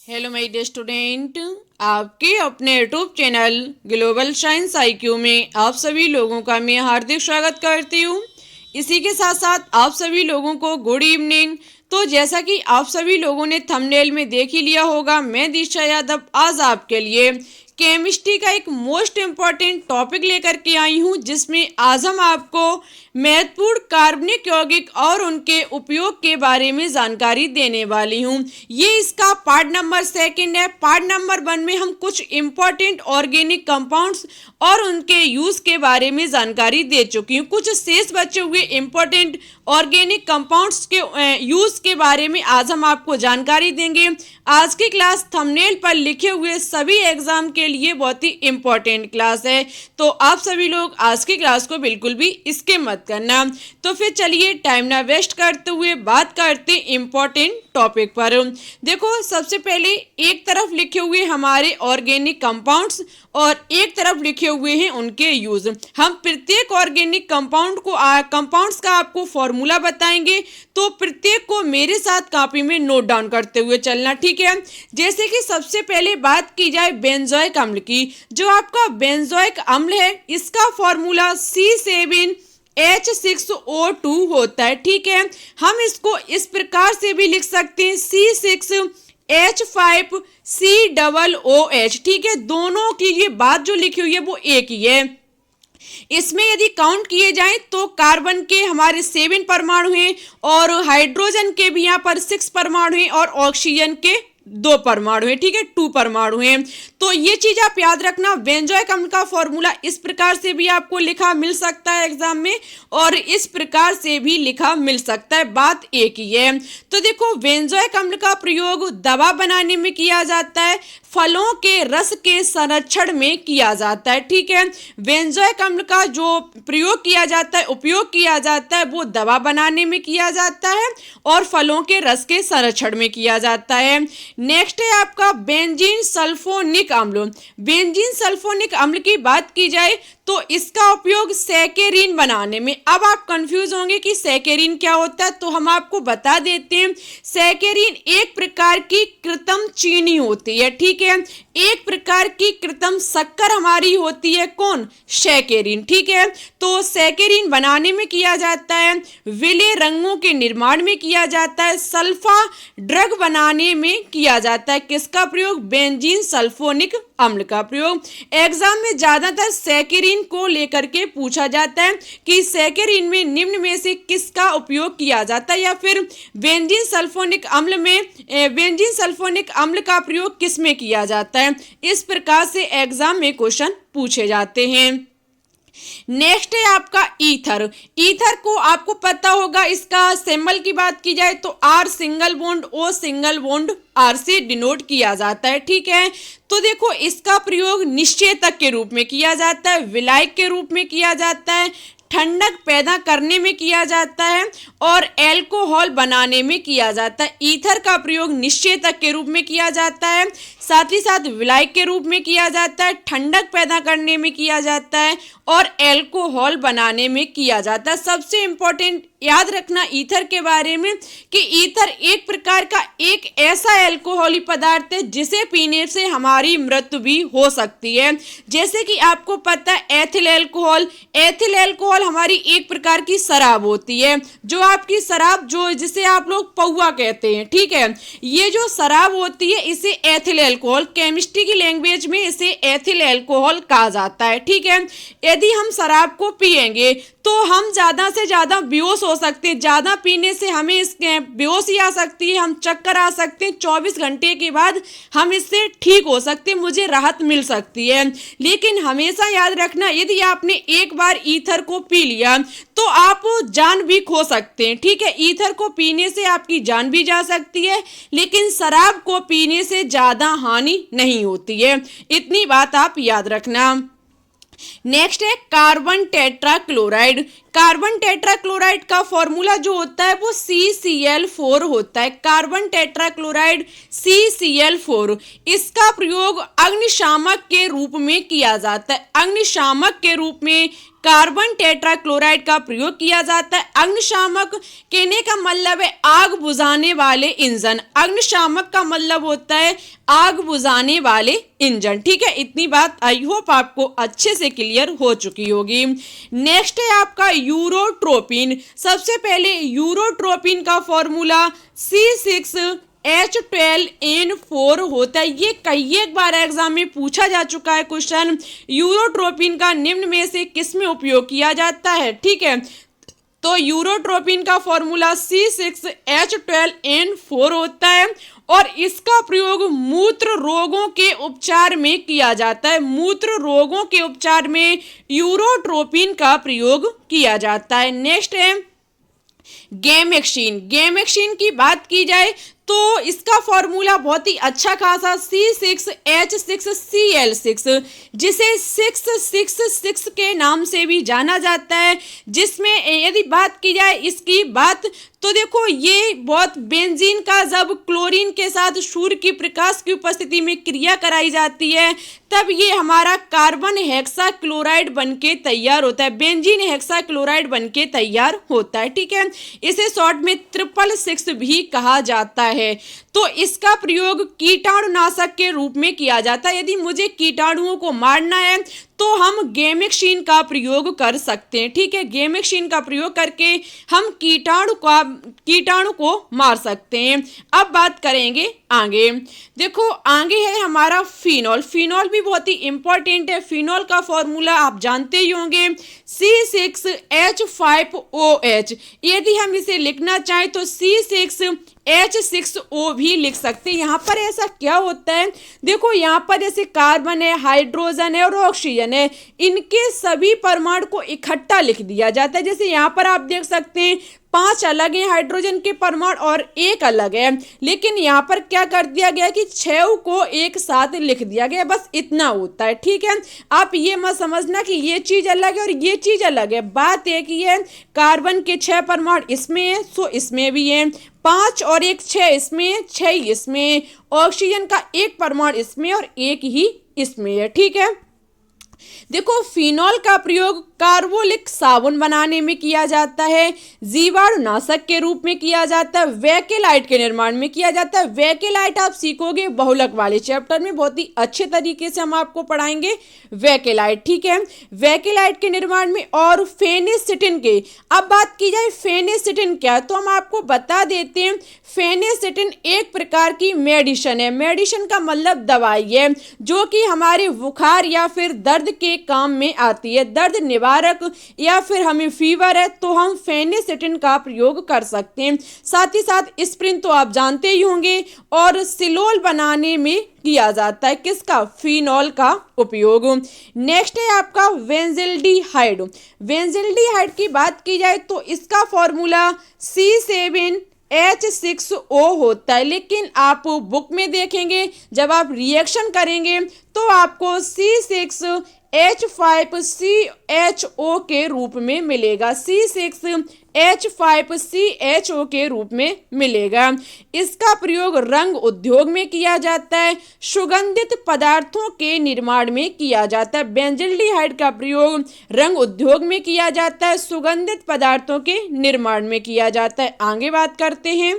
Hello my dear student, आपके अपने YouTube channel global science IQ में आप सभी लोगों का मैं हार्दिक स्वागत करती हूँ। इसी के साथ साथ आप सभी लोगों को गुड इवनिंग। तो जैसा कि आप सभी लोगों ने थंबनेल में देख ही लिया होगा, मैं दिशा यादव आज आपके लिए केमिस्ट्री का एक मोस्ट इम्पॉर्टेंट टॉपिक लेकर के आई हूँ, जिसमें आज हम आपको महत्वपूर्ण कार्बनिक यौगिक और उनके उपयोग के बारे में जानकारी देने वाली हूँ। ये इसका पार्ट नंबर 2 है। पार्ट नंबर 1 में हम कुछ इम्पॉर्टेंट ऑर्गेनिक कंपाउंड्स और उनके यूज के बारे में जानकारी दे चुकी हूँ। कुछ शेष बचे हुए इम्पॉर्टेंट ऑर्गेनिक कंपाउंड्स के यूज के बारे में आज हम आपको जानकारी देंगे। आज की क्लास थंबनेल पर लिखे हुए सभी एग्जाम के लिए बहुत ही इम्पोर्टेंट क्लास है, तो आप सभी लोग आज की क्लास को बिल्कुल भी स्किप मत करना। तो फिर चलिए टाइम ना वेस्ट करते हुए बात करते इम्पोर्टेंट टॉपिक पर। देखो, सबसे पहले एक तरफ लिखे हुए हमारे ऑर्गेनिक कंपाउंड्स और एक तरफ लिखे हुए हैं उनके यूज। हम प्रत्येक ऑर्गेनिक कंपाउंड्स का आपको फॉर्मूला बताएंगे, तो प्रत्येक को मेरे साथ कॉपी में नोट डाउन करते हुए चलना, ठीक है। जैसे कि सबसे पहले बात की जाए बेंजोइक अम्ल की। जो आपका बेंजोइक अम्ल है, इसका फॉर्मूला C7H6O2 होता है, ठीक है। हम इसको इस प्रकार से भी लिख सकते हैं C6H5COOH, ठीक है। दोनों की ये बात जो लिखी हुई है वो एक ही है। इसमें यदि काउंट किए जाएं तो कार्बन के हमारे 7 परमाणु हैं और हाइड्रोजन के भी यहाँ पर 6 परमाणु हैं और ऑक्सीजन के 2 परमाणु हैं, ठीक है, 2 परमाणु हैं। तो ये चीज आप याद रखना। बेंजोइक अम्ल का फॉर्मूला इस प्रकार से भी आपको लिखा मिल सकता है एग्जाम में, और इस प्रकार से भी लिखा मिल सकता है, बात एक ही है। तो देखो, बेंजोइक अम्ल का प्रयोग दवा बनाने में किया जाता है, फलों के रस के संरक्षण में किया जाता है, ठीक है। बेंजोइक अम्ल का जो प्रयोग किया जाता है, उपयोग किया जाता है, वो दवा बनाने में किया जाता है और फलों के रस के संरक्षण में किया जाता है। नेक्स्ट है आपका बेंजीन सल्फोनिक अम्ल। बेंजीन सल्फोनिक अम्ल की बात की जाए तो इसका उपयोग सैकेरिन बनाने में। अब आप कंफ्यूज होंगे कि सैकेरिन क्या होता है, तो हम आपको बता देते हैं। सैकेरिन एक प्रकार की कृत्रिम चीनी होती है, ठीक है। एक प्रकार की कृत्रिम शक्कर हमारी होती है, कौन? सैकेरिन, ठीक है। तो सैकेरिन बनाने में किया जाता है, विले रंगों के निर्माण में किया जाता है, सल्फा ड्रग बनाने में किया जाता है। किसका प्रयोग? बेंजीन सल्फोनिक अम्ल का प्रयोग। एग्जाम में ज्यादातर सैकेरिन को लेकर के पूछा जाता है कि सैकेरिन में निम्न में से किसका उपयोग किया जाता है, या फिर बेंजीन सल्फोनिक अम्ल का प्रयोग किस में किया जाता है। इस प्रकार से एग्जाम में क्वेश्चन पूछे जाते हैं। नेक्स्ट है आपका ईथर। ईथर को आपको पता होगा, इसका सिंबल की बात की जाए तो R single bond O single bond R से डिनोट किया जाता है, ठीक है। तो देखो, इसका प्रयोग निश्चेतक के रूप में किया जाता है, विलायक के रूप में किया जाता है, ठंडक पैदा करने में किया जाता है और एल्कोहल बनाने में किया जाता है। ईथर का प्रयोग निश्चेतक के रूप में किया जाता है, साथ ही साथ विलायक के रूप में किया जाता है, ठंडक पैदा करने में किया जाता है और एल्कोहल बनाने में किया जाता है। सबसे इंपॉर्टेंट याद रखना ईथर के बारे में कि ईथर एक प्रकार का एक ऐसा एल्कोहली पदार्थ है जिसे पीने से हमारी मृत्यु भी हो सकती है। जैसे कि आपको पता है एथिल एल्कोहल हमारी एक प्रकार की शराब होती है, जो आपकी शराब जिसे आप लोग पौवा कहते हैं, ठीक है। ये जो शराब होती है इसे एथिल एल्कोहल, केमिस्ट्री की लैंग्वेज में इसे एथिल एल्कोहल कहा जाता है, ठीक है। यदि हम शराब को पिएंगे तो हम ज्यादा से ज्यादा बेहोश हो सकते हैं। ज्यादा पीने से हमें बेहोशी आ सकती है, हम चक्कर आ सकते हैं। 24 घंटे के बाद हम इससे ठीक हो सकते हैं, मुझे राहत मिल सकती है। लेकिन हमेशा याद रखना, यदि आपने एक बार ईथर को पी लिया तो आप जान भी खो सकते हैं, ठीक है। ईथर को पीने से आपकी जान भी जा सकती है, लेकिन शराब को पीने से ज्यादा हानि नहीं होती है। इतनी बात आप याद रखना। नेक्स्ट है कार्बन टेट्राक्लोराइड। कार्बन टेट्राक्लोराइड का फॉर्मूला जो होता है वो CCl4 होता है। कार्बन टेट्राक्लोराइड CCl4, इसका प्रयोग अग्निशामक के रूप में किया जाता है। अग्निशामक के रूप में कार्बन टेट्राक्लोराइड का प्रयोग किया जाता है। अग्निशामक कहने का मतलब है आग बुझाने वाले इंजन। अग्निशामक का मतलब होता है आग बुझाने वाले इंजन। ठीक है, इतनी बात आई होप आपको अच्छे से क्लियर हो चुकी होगी। नेक्स्ट है आपका यूरोट्रोपिन। सबसे पहले यूरोट्रोपिन का फॉर्मूला C6H12N4 होता है। ये कई एक बार एग्जाम में पूछा जा चुका है क्वेश्चन। यूरोट्रोपिन का निम्न में से किस में उपयोग किया जाता है? ठीक है, तो यूरोट्रोपिन का फॉर्मूला C6H12N4 होता है और इसका प्रयोग मूत्र रोगों के उपचार में किया जाता है। मूत्र रोगों के उपचार में यूरोट्रोपिन का प्रयोग किया जाता है। नेक्स्ट है गैमेक्सिन। गैमेक्सिन की बात की जाए तो इसका फॉर्मूला बहुत ही अच्छा खासा C6H6Cl6, जिसे 666 के नाम से भी जाना जाता है। जिसमें यदि बात की जाए इसकी बात तो देखो ये बहुत बेंजीन का जब क्लोरीन के साथ सूर्य की प्रकाश की उपस्थिति में क्रिया कराई जाती है तब ये हमारा कार्बन हेक्सा क्लोराइड बनके तैयार होता है। बेंजीन हेक्सा क्लोराइड बनके तैयार होता है। ठीक है, इसे शॉर्ट में 666 भी कहा जाता है। तो इसका प्रयोग कीटाणुनाशक के रूप में किया जाता है। यदि मुझे कीटाणुओं को मारना है तो हम गैमेक्सिन का प्रयोग कर सकते हैं। ठीक है, गैमेक्सिन का प्रयोग करके हम कीटाणु को मार सकते हैं। अब बात करेंगे आगे। देखो आगे है हमारा फिनॉल। फिनॉल भी बहुत ही इंपॉर्टेंट है। फिनॉल का फॉर्मूला आप जानते ही होंगे C6H5OH। यदि हम इसे लिखना चाहें तो C6H6O भी लिख सकते हैं। यहाँ पर ऐसा क्या होता है, देखो यहाँ पर जैसे कार्बन है, हाइड्रोजन है और ऑक्सीजन है, इनके सभी परमाणु को इकट्ठा लिख दिया जाता है। जैसे यहाँ पर आप देख सकते हैं 5 अलग हैं हाइड्रोजन के परमाणु और 1 अलग है, लेकिन यहाँ पर क्या कर दिया गया कि 6 को एक साथ लिख दिया गया, बस इतना होता है। ठीक है, आप ये मत समझना कि ये चीज अलग है और ये चीज अलग है। बात एक ही है, कार्बन के 6 परमाणु इसमें है सो इसमें भी है, 5 और 1 6 इसमें, 6 इसमें, ऑक्सीजन का 1 परमाणु इसमें और 1 ही इसमें है। ठीक है, देखो फिनॉल का प्रयोग कार्बोलिक साबुन बनाने में किया जाता है, जीवाणुनाशक के रूप में किया जाता है, वेकेलाइट के निर्माण में किया जाता है। वेकेलाइट आप सीखोगे बहुलक वाले चैप्टर में, बहुत ही अच्छे तरीके से हम आपको पढ़ाएंगे वेकेलाइट। ठीक है, वेकेलाइट के निर्माण में और फेनेसिटिन के। अब बात की जाए फेनेसिटिन क्या है तो हम आपको बता देते हैं। फेनेसिटिन एक प्रकार की मेडिसिन है। मेडिसिन का मतलब दवाई है जो कि हमारे बुखार या फिर दर्द के काम में आती है। दर्द निवारक या फिर हमें फीवर है तो हम फेनेसिटिन का प्रयोग कर सकते हैं। साथ ही साथ एस्पिरिन तो आप जानते ही होंगे और सिलोल बनाने में किया जाता है। किसका? फिनॉल का उपयोग। नेक्स्ट है आपका बेंजील्डिहाइड। बेंजील्डिहाइड की बात की जाए तो इसका फॉर्मूला C7H6O होता है, लेकिन आप बुक में देखेंगे जब आप रिएक्शन करेंगे तो आपको C6H5CHO के रूप में मिलेगा। C6H5CHO के रूप में मिलेगा। इसका प्रयोग रंग उद्योग में किया जाता है, सुगंधित पदार्थों के निर्माण में किया जाता है। बेंजील्डिहाइड का प्रयोग रंग उद्योग में किया जाता है, सुगंधित पदार्थों के निर्माण में किया जाता है। आगे बात करते हैं।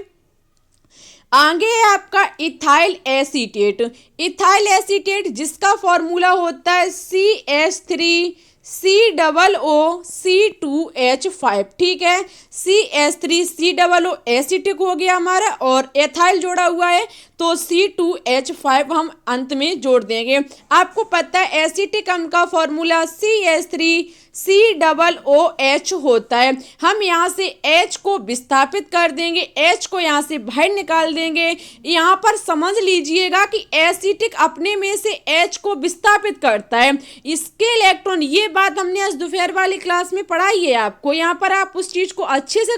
आगे है आपका इथाइल एसीटेट। इथाइल एसीटेट जिसका फॉर्मूला होता है CH3COOC2H5। ठीक है, CH3COO एसीटिक हो गया हमारा और एथाइल जोड़ा हुआ है तो C2H5 हम अंत में जोड़ देंगे। आपको पता है एसीटिक अम्ल का फॉर्मूला CH3COOH होता है। हम यहाँ से H को विस्थापित कर देंगे, H को यहाँ से बाहर निकाल देंगे। यहाँ पर समझ लीजिएगा कि एसीटिक अपने में से H को विस्थापित करता है। इसके इलेक्ट्रॉन, ये बात हमने आज दोपहर वाली क्लास में पढ़ाई है आपको। यहाँ पर आप उस चीज को अच्छे से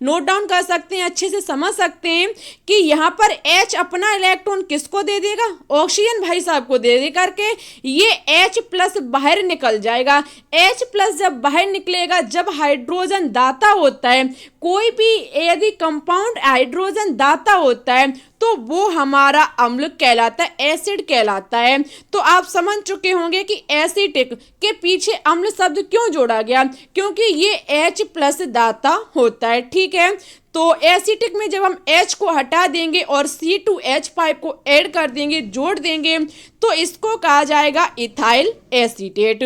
नोट डाउन कर सकते हैं, अच्छे से समझ सकते हैं कि यहाँ पर H अपना इलेक्ट्रॉन किसको दे देगा? ऑक्सीजन भाई साहब को दे दे करके ये H+ बाहर निकल जाएगा। H+ H+ जब बाहर निकलेगा, जब हाइड्रोजन दाता होता है, कोई भी यदि कंपाउंड हाइड्रोजन दाता होता है तो वो हमारा अम्ल कहलाता है, एसिड कहलाता है। तो आप समझ चुके होंगे कि एसिटिक के पीछे अम्ल शब्द क्यों जोड़ा गया, क्योंकि ये H+ दाता होता है। ठीक है, तो एसिटिक में जब हम H को हटा देंगे और C2H5 को ऐड कर देंगे, जोड़ देंगे, तो इसको कहा जाएगा इथाइल एसीटेट।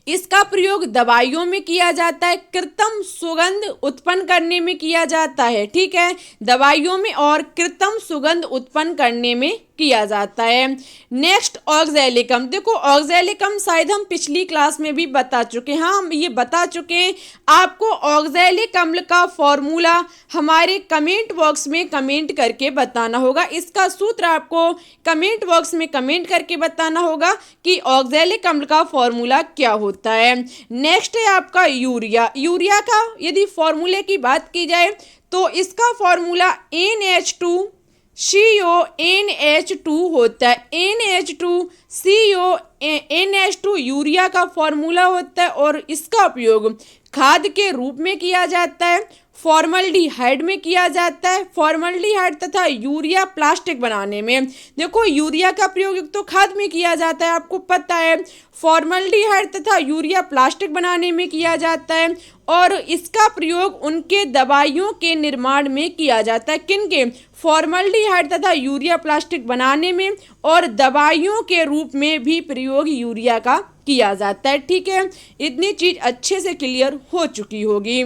इसका प्रयोग दवाइयों में किया जाता है, कृत्रिम सुगंध उत्पन्न करने में किया जाता है। ठीक है, दवाइयों में और कृत्रिम सुगंध उत्पन्न करने में किया जाता है। नेक्स्ट ऑक्सैलिकम। देखो ऑक्सैलिकम शायद हम पिछली क्लास में भी बता चुके हैं। हाँ, हम ये बता चुके हैं। आपको ऑक्सैलिक अम्ल का फॉर्मूला हमारे कमेंट बॉक्स में कमेंट करके बताना होगा। इसका सूत्र आपको कमेंट बॉक्स में कमेंट करके बताना होगा कि ऑक्सैलिक अम्ल का फॉर्मूला क्या होता है। नेक्स्ट है आपका यूरिया। यूरिया का यदि फॉर्मूले की बात की जाए तो इसका फॉर्मूला NH2CONH2 होता है। NH2CONH2 यूरिया का फॉर्मूला होता है और इसका उपयोग खाद के रूप में किया जाता है, फॉर्मल्डिहाइड में किया जाता है, फॉर्मल्डिहाइड तथा यूरिया प्लास्टिक बनाने में। देखो यूरिया का प्रयोग तो खाद में किया जाता है, आपको पता है, फॉर्मल्डिहाइड तथा यूरिया प्लास्टिक बनाने में किया जाता है, और इसका प्रयोग उनके दवाइयों के निर्माण में किया जाता है। किनके? फॉर्मल्डिहाइड तथा यूरिया प्लास्टिक बनाने में, और दवाइयों के रूप में भी प्रयोग यूरिया का किया जाता है। ठीक है, इतनी चीज अच्छे से क्लियर हो चुकी होगी।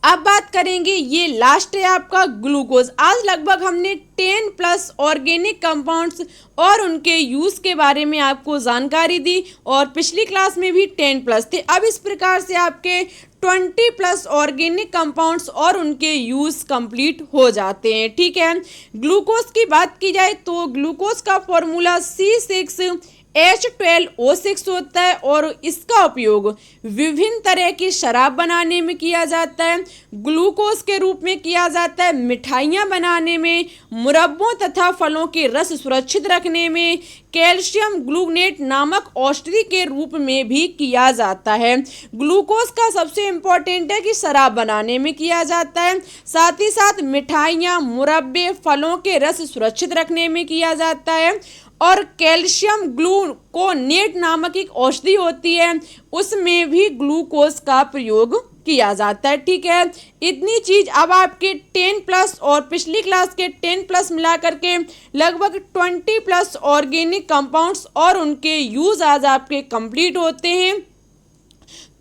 अब बात करेंगे, ये लास्ट है आपका ग्लूकोज। आज लगभग हमने 10+ ऑर्गेनिक कंपाउंड्स और उनके यूज के बारे में आपको जानकारी दी, और पिछली क्लास में भी 10+ थे। अब इस प्रकार से आपके 20+ ऑर्गेनिक कंपाउंड्स और उनके यूज कंप्लीट हो जाते हैं। ठीक है, ग्लूकोज की बात की जाए तो ग्लूकोज का फॉर्मूला C6H12O6 होता है, और इसका उपयोग विभिन्न तरह की शराब बनाने में किया जाता है, ग्लूकोज के रूप में किया जाता है, मिठाइयाँ बनाने में, मुरब्बों तथा फलों के रस सुरक्षित रखने में, कैल्शियम ग्लूगनेट नामक औषधि के रूप में भी किया जाता है। ग्लूकोज का सबसे इम्पोर्टेंट है कि शराब बनाने में किया जाता है, साथ ही साथ मिठाइयाँ, मुरब्बे, फलों के रस सुरक्षित रखने में किया जाता है, और कैल्शियम ग्लूकोनेट नामक एक औषधि होती है, उसमें भी ग्लूकोज का प्रयोग किया जाता है। ठीक है, इतनी चीज अब आपके 10+ और पिछली क्लास के 10+ मिला करके लगभग 20+ ऑर्गेनिक कंपाउंड्स और उनके यूज आज आपके कंप्लीट होते हैं।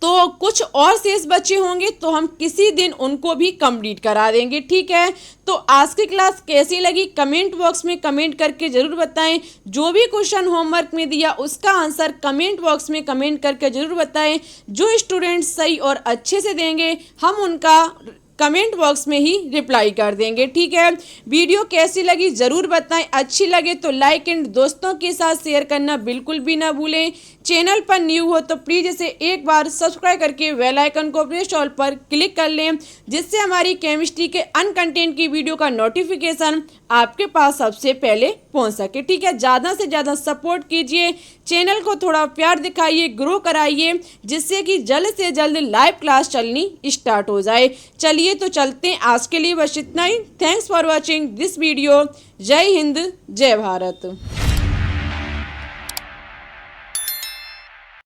तो कुछ और शेष बचे होंगे तो हम किसी दिन उनको भी कंप्लीट करा देंगे। ठीक है, तो आज की क्लास कैसी लगी कमेंट बॉक्स में कमेंट करके जरूर बताएं। जो भी क्वेश्चन होमवर्क में दिया उसका आंसर कमेंट बॉक्स में कमेंट करके जरूर बताएं। जो स्टूडेंट सही और अच्छे से देंगे हम उनका कमेंट बॉक्स में ही रिप्लाई कर देंगे। ठीक है, वीडियो कैसी लगी जरूर बताएं। अच्छी लगे तो लाइक एंड दोस्तों के साथ शेयर करना बिल्कुल भी ना भूलें। चैनल पर न्यू हो तो प्लीज़ इसे एक बार सब्सक्राइब करके बेल आइकन को प्रेस ऑल पर क्लिक कर लें, जिससे हमारी केमिस्ट्री के अन्य कंटेंट की वीडियो का नोटिफिकेशन आपके पास सबसे पहले पहुंच सके। ठीक है, ज़्यादा से ज़्यादा सपोर्ट कीजिए, चैनल को थोड़ा प्यार दिखाइए, ग्रो कराइए, जिससे कि जल्द से जल्द लाइव क्लास चलनी स्टार्ट हो जाए। चलिए तो चलते हैं, आज के लिए बस इतना ही। Thanks for watching this video. जय हिंद, जय भारत।